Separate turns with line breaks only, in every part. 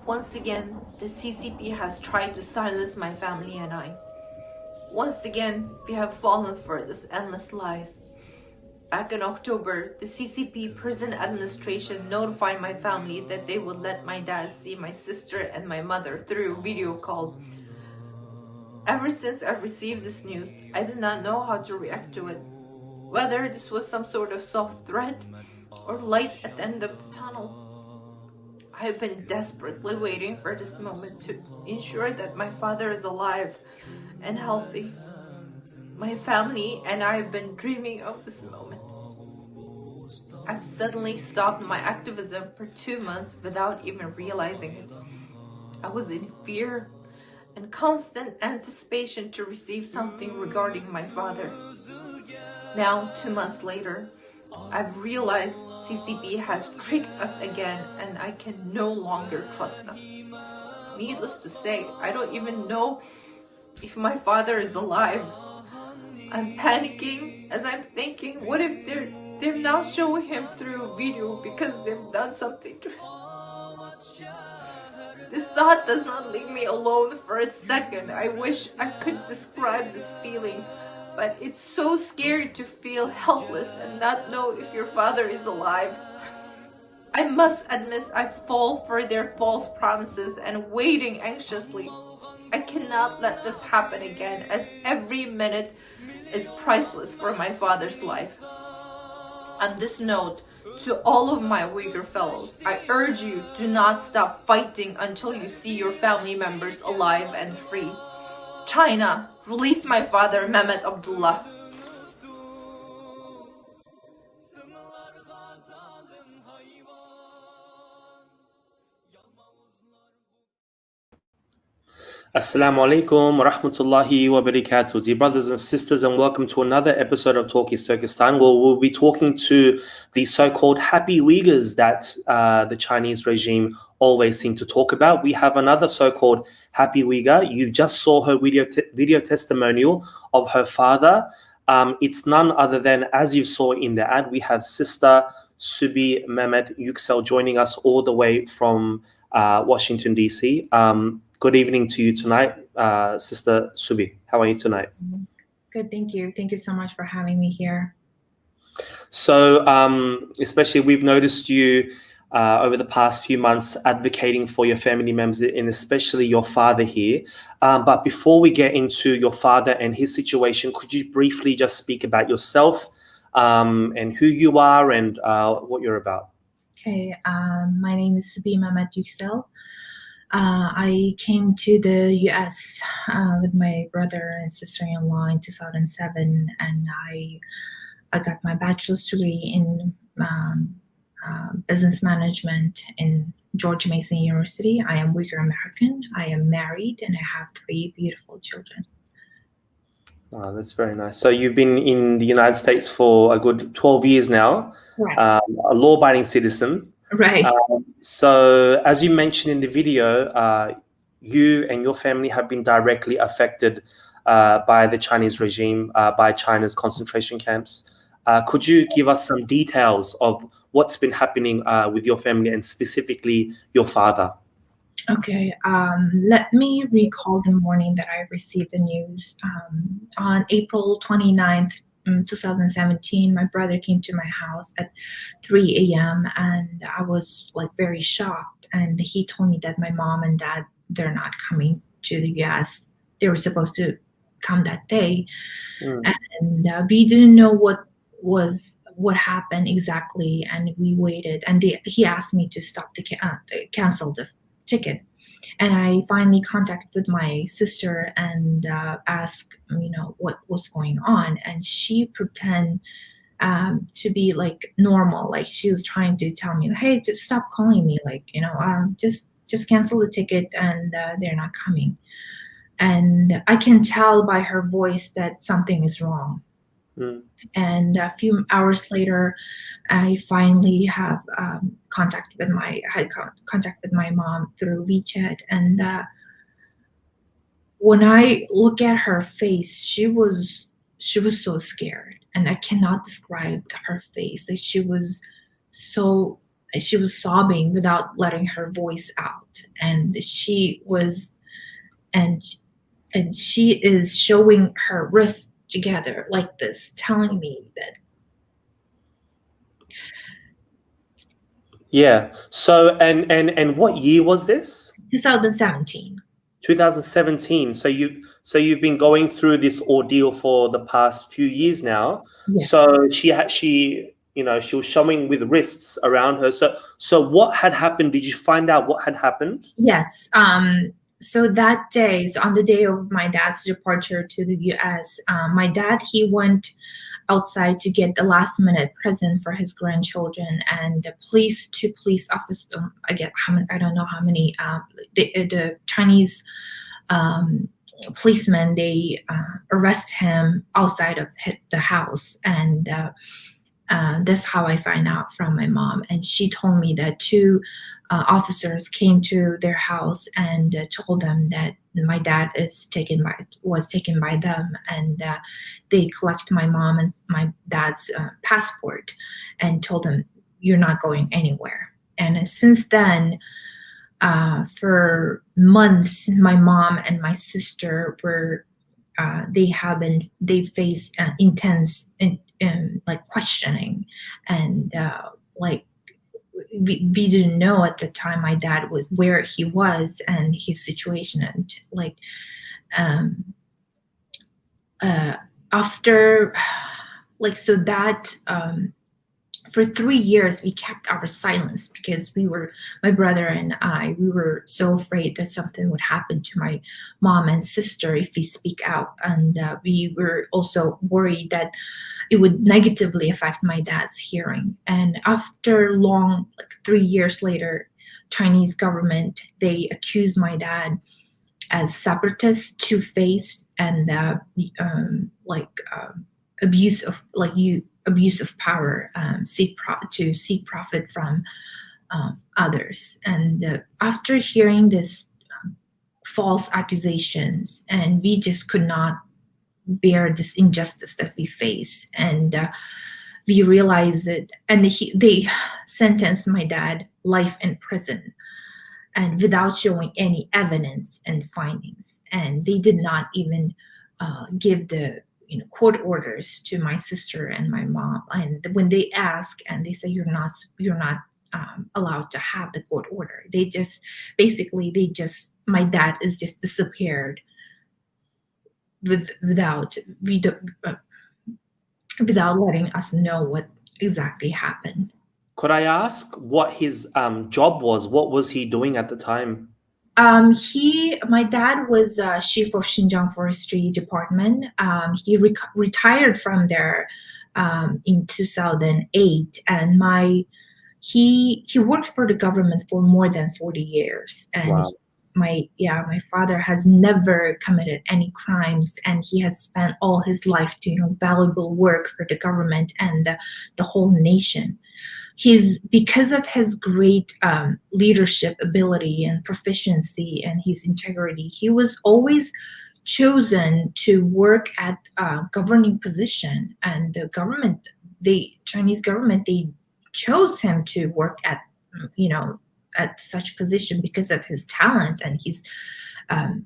Once again, the CCP has tried to silence my family and I. Once again, we have fallen for this endless lies. Back in October, the CCP prison administration notified my family that they would let my dad see my sister and my mother through a video call. Ever since I received this news, I did not know how to react to it. Whether this was some sort of soft threat or light at the end of the tunnel. I have been desperately waiting for this moment to ensure that my father is alive and healthy. My family and I have been dreaming of this moment. I've suddenly stopped my activism for 2 months without even realizing it. I was in fear and constant anticipation to receive something regarding my father. Now, 2 months later, I've realized CCP has tricked us again and I can no longer trust them. Needless to say, I don't even know if my father is alive. I'm panicking as I'm thinking, what if they're now showing him through a video because they've done something to him? This thought does not leave me alone for a second. I wish I could describe this feeling, but it's so scary to feel helpless and not know if your father is alive. I must admit I fall for their false promises and waiting anxiously. I cannot let this happen again, as every minute is priceless for my father's life. On this note, to all of my Uyghur fellows, I urge you, do not stop fighting until you see your family members alive and free. China, release my father, Mamat Abdullah.
Assalamu alaikum wa rahmatullahi wa barakatuh. Dear brothers and sisters, and welcome to another episode of Talk is Turkestan, where we'll be talking to the so-called happy Uyghurs that the Chinese regime always seem to talk about. We have another so-called happy Uyghur. You just saw her video testimonial of her father. It's none other than, as you saw in the ad, we have Sister Subi Mamat Yuksel joining us all the way from Washington, D.C. Good evening to you tonight, Sister Subi. How are you tonight?
Good, thank you. Thank you so much for having me here.
So, especially we've noticed you over the past few months advocating for your family members and especially your father here. But before we get into your father and his situation, could you briefly just speak about yourself and who you are and what you're about?
Okay, my name is Subi Mamat Yuksel. I came to the US with my brother and sister-in-law in 2007, and I got my bachelor's degree in business management in George Mason University. I am Uyghur-American. I am married, and I have 3 beautiful children.
Oh, that's very nice. So you've been in the United States for a good 12 years now,
Right.
A law-abiding citizen.
Right.
So as you mentioned in the video, you and your family have been directly affected by the Chinese regime, by China's concentration camps. Could you give us some details of what's been happening with your family and specifically your father?
Okay, let me recall the morning that I received the news. On April 29th, 2017, my brother came to my house at 3 a.m. and I was like very shocked. And he told me that my mom and dad, they're not coming to the US. They were supposed to come that day. And we didn't know what happened exactly. And we waited. And he asked me to stop cancel the ticket. And I finally contacted with my sister and asked, what was going on. And she pretended to be like normal. Like she was trying to tell me, hey, just stop calling me. Like, just cancel the ticket and they're not coming. And I can tell by her voice that something is wrong. And a few hours later, I finally have contact with my mom through WeChat. And when I look at her face, she was so scared, and I cannot describe her face. Like she was so she was sobbing without letting her voice out, and she is showing her wrists together like this, telling me that.
Yeah. So and what year was this?
2017.
2017. So you've been going through this ordeal for the past few years now.
Yes.
So she was showing with wrists around her. So what had happened? Did you find out what had happened?
Yes. So that day, so on the day of my dad's departure to the US, my dad, he went outside to get the last minute present for his grandchildren, and the police officer, I don't know how many, the Chinese policemen, they arrest him outside of the house, and that's how I find out from my mom. And she told me that two officers came to their house and told them that my dad was taken by them, and they collect my mom and my dad's passport and told them, "You're not going anywhere." And since then, for months, my mom and my sister were they faced intense like questioning, and like we didn't know at the time my dad was where he was and his situation, and like after like so that for 3 years we kept our silence because my brother and I, we were so afraid that something would happen to my mom and sister if we speak out, and we were also worried that it would negatively affect my dad's hearing. And after long, like 3 years later, Chinese government, they accused my dad as separatist, two-faced, and abuse of power, seek profit from others. And after hearing this false accusations, and we just could not bear this injustice that we face, and we realized it, and they sentenced my dad life in prison, and without showing any evidence and findings. And they did not even give the court orders to my sister and my mom. And when they ask, and they say you're not allowed to have the court order, my dad is just disappeared without letting us know what exactly happened.
Could I ask what his job was? What was he doing at the time?
My dad was chief of Xinjiang Forestry Department. He retired from there in 2008, and he worked for the government for more than 40 years. And
wow.
My father has never committed any crimes, and he has spent all his life doing valuable work for the government and the whole nation. Because of his great leadership ability and proficiency and his integrity, he was always chosen to work at a governing position, and the Chinese government, they chose him to work at such position because of his talent and his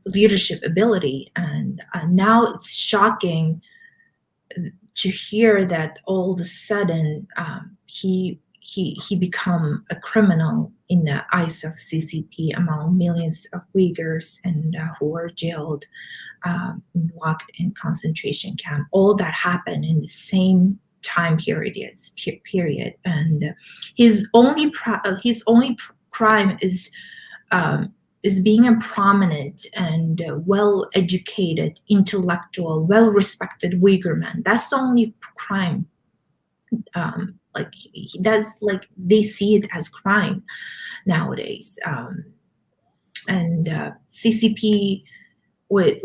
leadership ability. And now it's shocking to hear that all of a sudden he become a criminal in the eyes of CCP among millions of Uyghurs, and who were jailed, locked in concentration camp. All that happened in the same time period, and his only crime is being a prominent and well-educated, intellectual, well-respected Uyghur man. That's the only crime. They see it as crime nowadays, and CCP would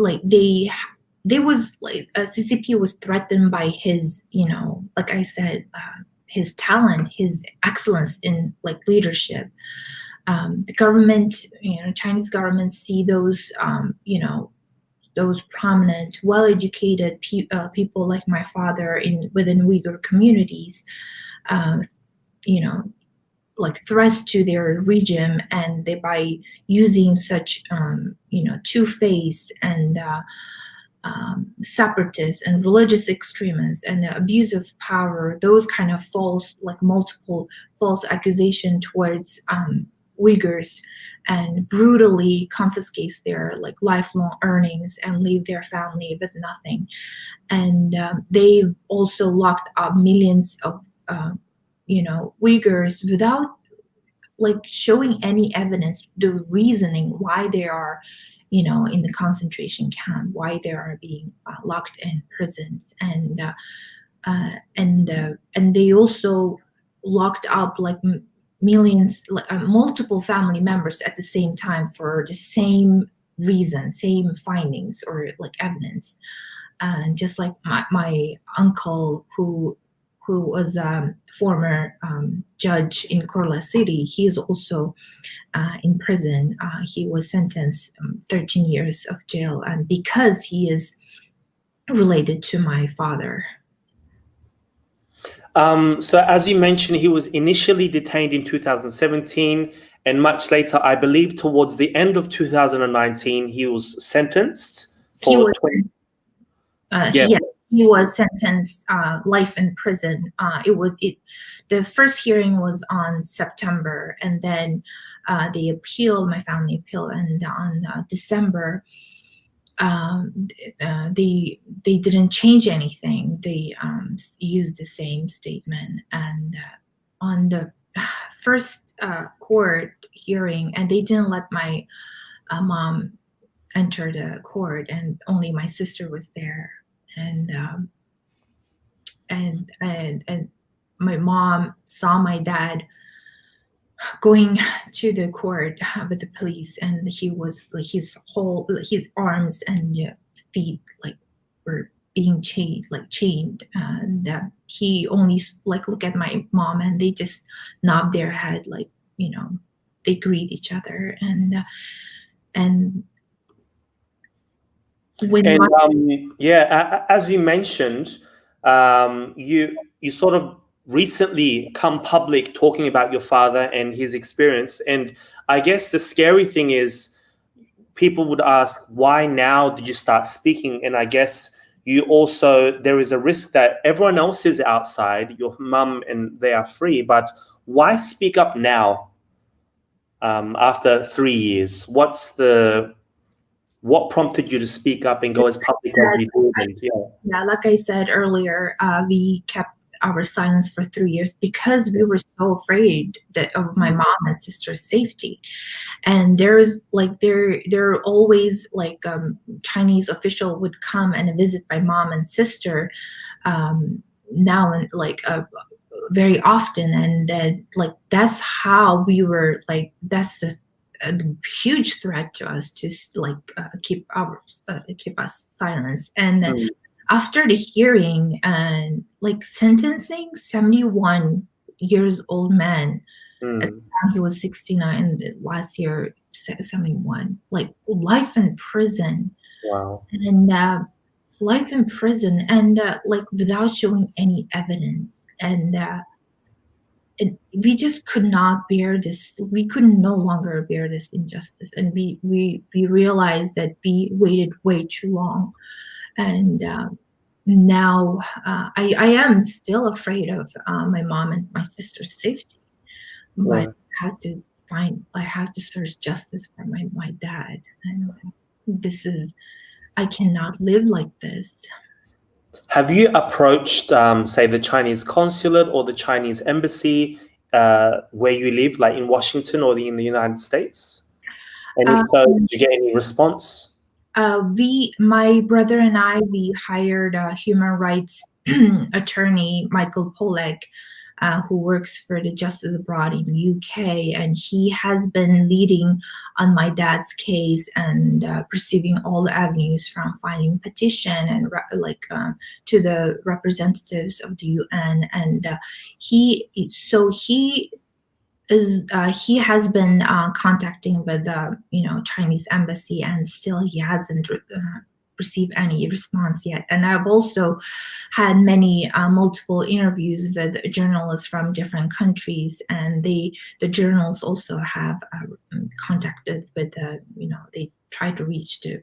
CCP was threatened by his, like I said, his talent, his excellence in leadership. The government, Chinese government see those, those prominent, well-educated people like my father within Uyghur communities, like threats to their regime, and they by using such two-faced and separatists and religious extremists and the abuse of power, those kind of multiple false accusation towards Uyghurs, and brutally confiscates their like lifelong earnings and leave their family with nothing. And they also locked up millions of Uyghurs without like showing any evidence, the reasoning why they are in the concentration camp, why they are being locked in prisons. And they also locked up like millions, multiple family members at the same time for the same reason, same findings or like evidence. And just like my uncle who was a former judge in Korla City, he is also in prison. He was sentenced 13 years of jail, and because he is related to my father.
So as you mentioned, he was initially detained in 2017, and much later, I believe towards the end of 2019, he was sentenced for 20.
He was sentenced life in prison. The first hearing was on September, and then they appealed. My family appealed, and on December, they didn't change anything. They used the same statement. And on the first court hearing, and they didn't let my mom enter the court, and only my sister was there. And my mom saw my dad going to the court with the police, and he was like his arms and feet like were being chained, and he only like look at my mom, and they just nod their head like they greet each other. And when
as you mentioned, you sort of recently come public talking about your father and his experience, and I guess the scary thing is people would ask, why now did you start speaking? And I guess there is a risk that everyone else is outside, your mum and they are free, but why speak up now after 3 years? What prompted you to speak up and go as public as you did?
Like I said earlier, we kept our silence for 3 years because we were so afraid of my mom and sister's safety. And there are always like Chinese official would come and visit my mom and sister now and very often, and then that's how we were that's a huge threat to us to keep us silent. And after the hearing and sentencing 71 years old man, at the time he was 69, last year 71, life in prison.
Wow.
And life in prison, and without showing any evidence. And we just could not bear this. We could no longer bear this injustice, and we realized that we waited way too long. And now I am still afraid of my mom and my sister's safety, but I have to search justice for my dad. And I cannot live like this.
Have you approached, say, the Chinese consulate or the Chinese embassy where you live, like in Washington or in the United States? And if so, did you get any response?
My brother and I, we hired a human rights attorney, Michael Polek, who works for the Justice Abroad in the UK, and he has been leading on my dad's case and pursuing all the avenues from filing petition and to the representatives of the UN. And he has been contacting with Chinese embassy, and still he hasn't received any response yet. And I've also had many multiple interviews with journalists from different countries, and the journals also have contacted with they try to reach the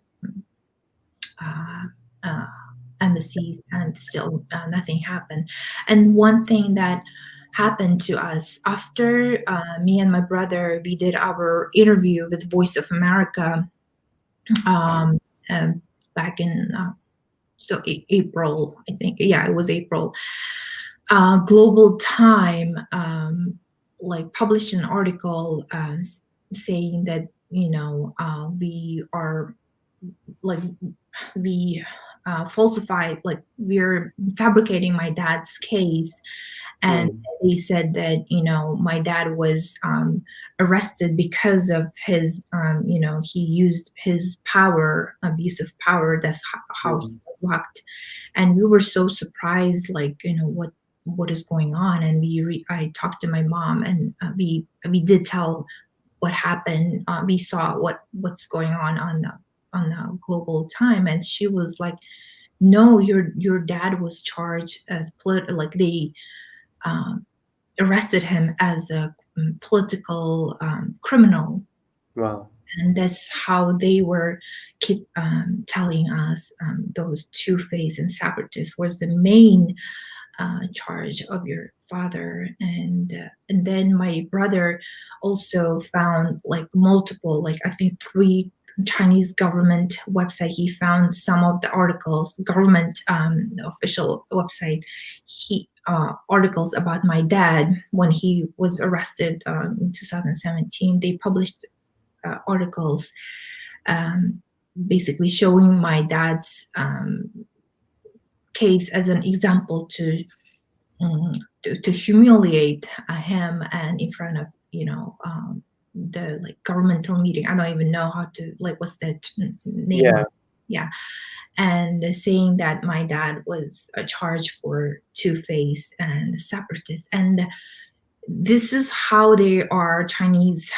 embassies, and still nothing happened. And one thing that happened to us after me and my brother, we did our interview with Voice of America back in April, I think. Yeah, it was April. Global Time published an article saying that we are falsified, we're fabricating my dad's case. And they said that my dad was arrested because of his he used his power, abusive power. That's how he was locked. And we were so surprised, what is going on. And I talked to my mom, and we did tell what happened. We saw what's going on the Global Time, and she was like, no, your dad was charged as they arrested him as a political criminal.
Wow.
And that's how they were keep telling us those two-faced and separatists was the main charge of your father. And then my brother also found multiple, I think 3 Chinese government website. He found some of the articles, government official website, articles about my dad when he was arrested in 2017. They published articles basically showing my dad's case as an example to humiliate him, and in front of the governmental meeting. I don't even know how to what's that name. Yeah. And saying that my dad was charged for two-faced and separatist. And this is how they are, Chinese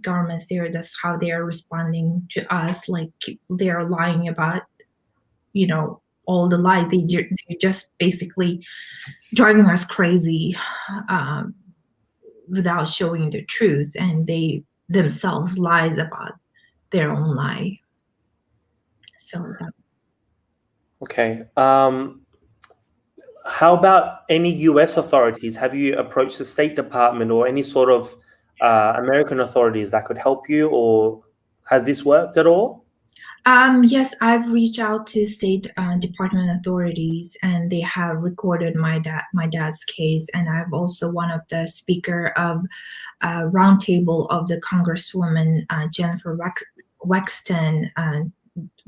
governments there. That's how they are responding to us. They are lying about, all the lies. They're just basically driving us crazy without showing the truth. And they themselves lies about their own lie. So
okay. How about any US authorities? Have you approached the State Department or any sort of American authorities that could help you, or has this worked at all?
Yes, I've reached out to State Department authorities, and they have recorded my dad's case. And I'm also one of the speaker of roundtable of the Congresswoman Jennifer Wexton.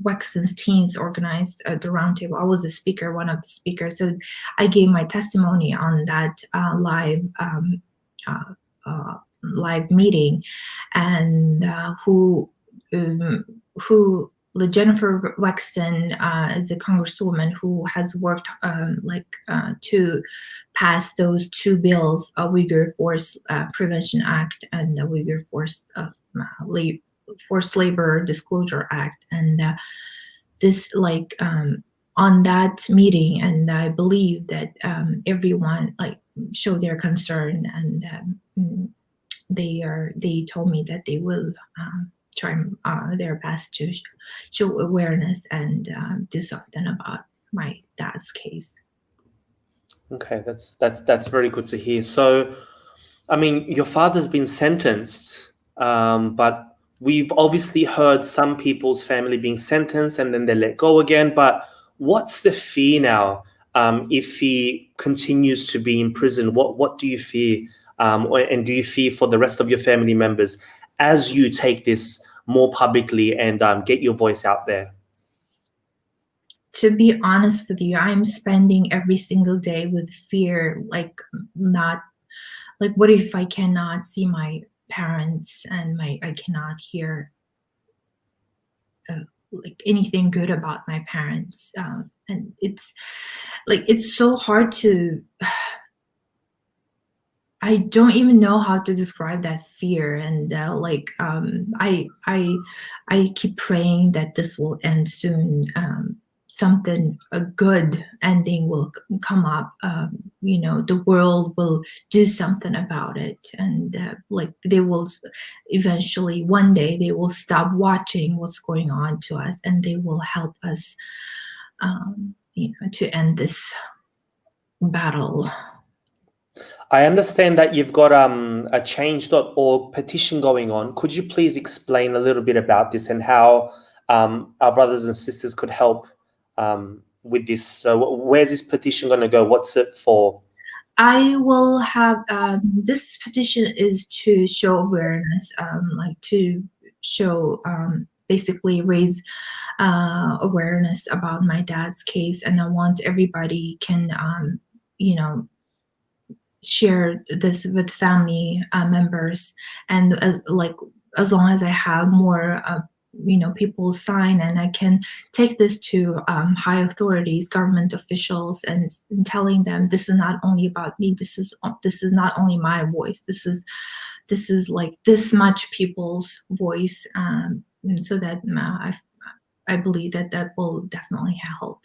Wexton's teams organized the roundtable. I was the speaker, one of the speakers. So I gave my testimony on that live meeting, and Jennifer Wexton is a congresswoman who has worked to pass those 2 bills, a Uyghur Forced Prevention Act and the Uyghur Forced Labor Disclosure Act. And this on that meeting, and I believe that everyone showed their concern, and they told me that they will try their best to show awareness and do something about my dad's case.
Okay, that's very good to hear. So, I mean, your father's been sentenced, but we've obviously heard some people's family being sentenced and then they let go again. But what's the fear now if he continues to be in prison? What do you fear? And do you fear for the rest of your family members as you take this more publicly and get your voice out there?
To be honest with you, I'm spending every single day with fear, what if I cannot see my parents and I cannot hear anything good about my parents, and it's so hard to I don't even know how to describe that fear, and I keep praying that this will end soon. Something a good ending will come up. The world will do something about it, and they will eventually one day they will stop watching what's going on to us, and they will help us, to end this battle.
I understand that you've got a change.org petition going on. Could you please explain a little bit about this and how our brothers and sisters could help with this? So where's this petition going to go? What's it for?
I will have this petition is to show awareness, to show basically raise awareness about my dad's case, and I want everybody can share this with family members, and as long as I have more people sign, and I can take this to high authorities, government officials, and telling them this is not only about me, this is not only my voice, this is like this much people's voice, so that I believe that will definitely help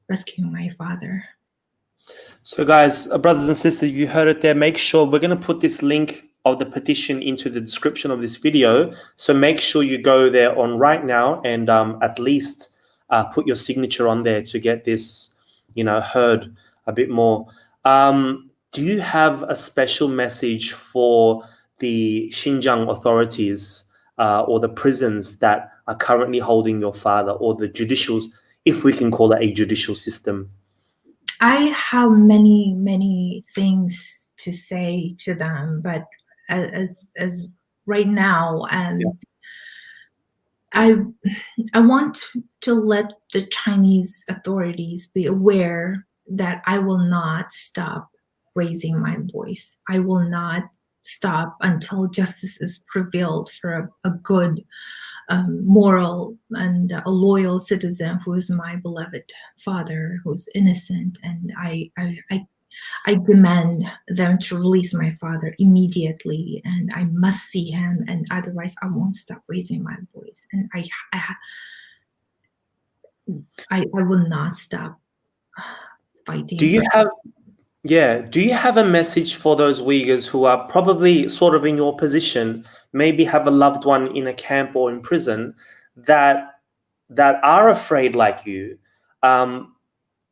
rescuing my father.
So guys, brothers and sisters, you heard it there. Make sure we're going to put this link of the petition into the description of this video. So make sure you go there on right now and at least put your signature on there to get this, heard a bit more. Do you have a special message for the Xinjiang authorities or the prisons that are currently holding your father, or the judicials, if we can call it a judicial system?
I have many things to say to them, but as right now, I want to let the Chinese authorities be aware that I will not stop raising my voice. I will not stop until justice is prevailed for a good, moral, and a loyal citizen who is my beloved father, who's innocent. And I demand them to release my father immediately, and I must see him, and otherwise I won't stop raising my voice. And I will not stop fighting.
Do you have a message for those Uyghurs who are probably sort of in your position, maybe have a loved one in a camp or in prison that are afraid like you?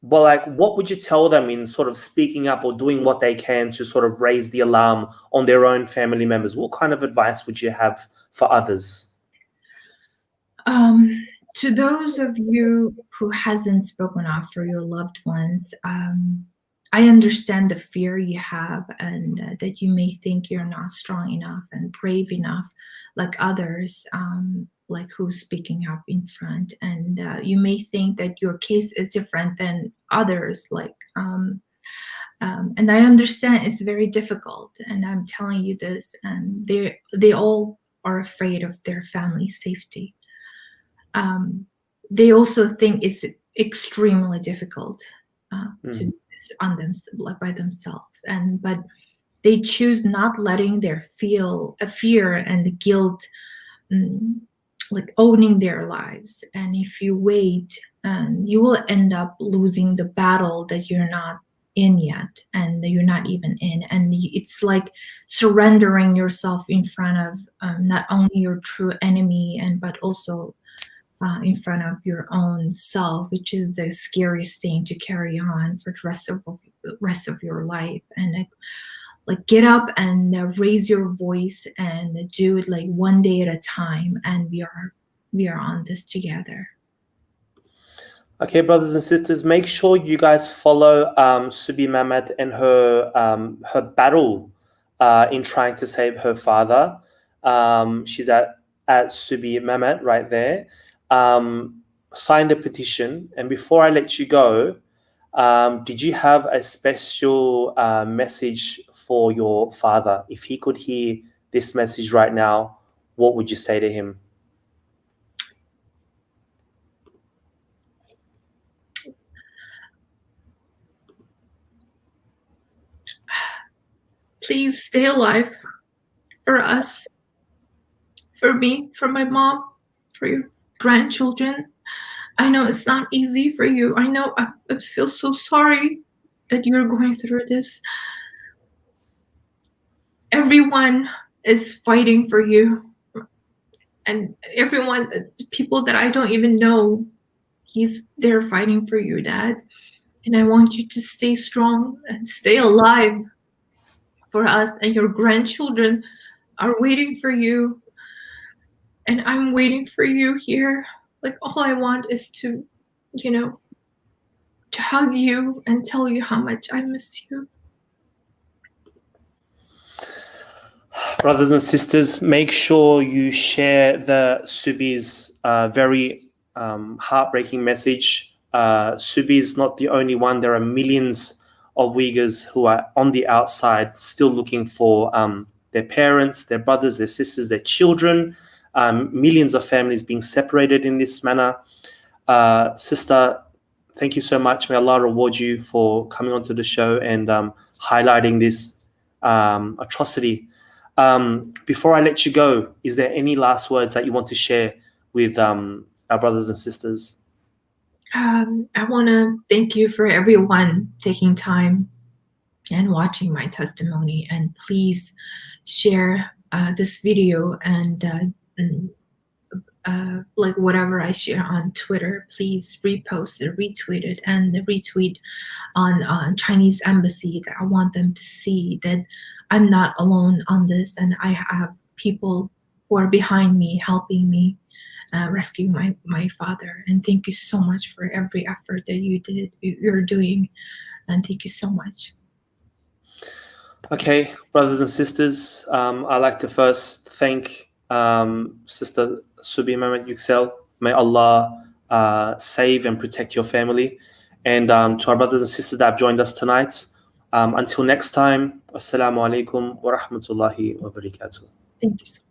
But what would you tell them in sort of speaking up or doing what they can to sort of raise the alarm on their own family members? What kind of advice would you have for others?
To those of you who hasn't spoken up for your loved ones, I understand the fear you have, and that you may think you're not strong enough and brave enough like others, like who's speaking up in front, and you may think that your case is different than others, and I understand it's very difficult, and I'm telling you this, and they all are afraid of their family's safety. They also think it's extremely difficult to do this on by themselves, but they choose not letting their fear and the guilt owning their lives. And if you wait, you will end up losing the battle that you're not in yet, and that you're not even in. And it's like surrendering yourself in front of not only your true enemy, but also in front of your own self, which is the scariest thing to carry on for the rest of your life. And get up and raise your voice and do it one day at a time. And we are on this together.
Okay, brothers and sisters, make sure you guys follow Subi Mamat and her battle in trying to save her father. She's at Subi Mamat right there. Sign the petition. And before I let you go, did you have a special message for your father? If he could hear this message right now, what would you say to him?
please stay alive for us, for me, for my mom, for your grandchildren. I know it's not easy for you. I know I feel so sorry that you're going through this. Everyone is fighting for you. And everyone, people that I don't even know, they're fighting for you, Dad. And I want you to stay strong and stay alive for us. And your grandchildren are waiting for you. And I'm waiting for you here. Like, all I want is to, to hug you and tell you how much I miss you.
Brothers and sisters, make sure you share the Subi's very heartbreaking message. Subi is not the only one. There are millions of Uyghurs who are on the outside still looking for their parents, their brothers, their sisters, their children. Millions of families being separated in this manner. Sister, thank you so much. May Allah reward you for coming onto the show and highlighting this atrocity. Before I let you go, is there any last words that you want to share with our brothers and sisters?
I want to thank you for everyone taking time and watching my testimony, and please share this video and like whatever I share on Twitter, please repost it, retweet it, and retweet on Chinese embassy. That I want them to see that I'm not alone on this, and I have people who are behind me, helping me rescue my father. And thank you so much for every effort that you're doing, and thank you so much.
Okay, brothers and sisters, I'd like to first thank Sister Subi Mamat Yuksel. May Allah save and protect your family. And to our brothers and sisters that have joined us tonight, until next time, Assalamu alaikum wa rahmatullahi wa barakatuh.
Thank you so much.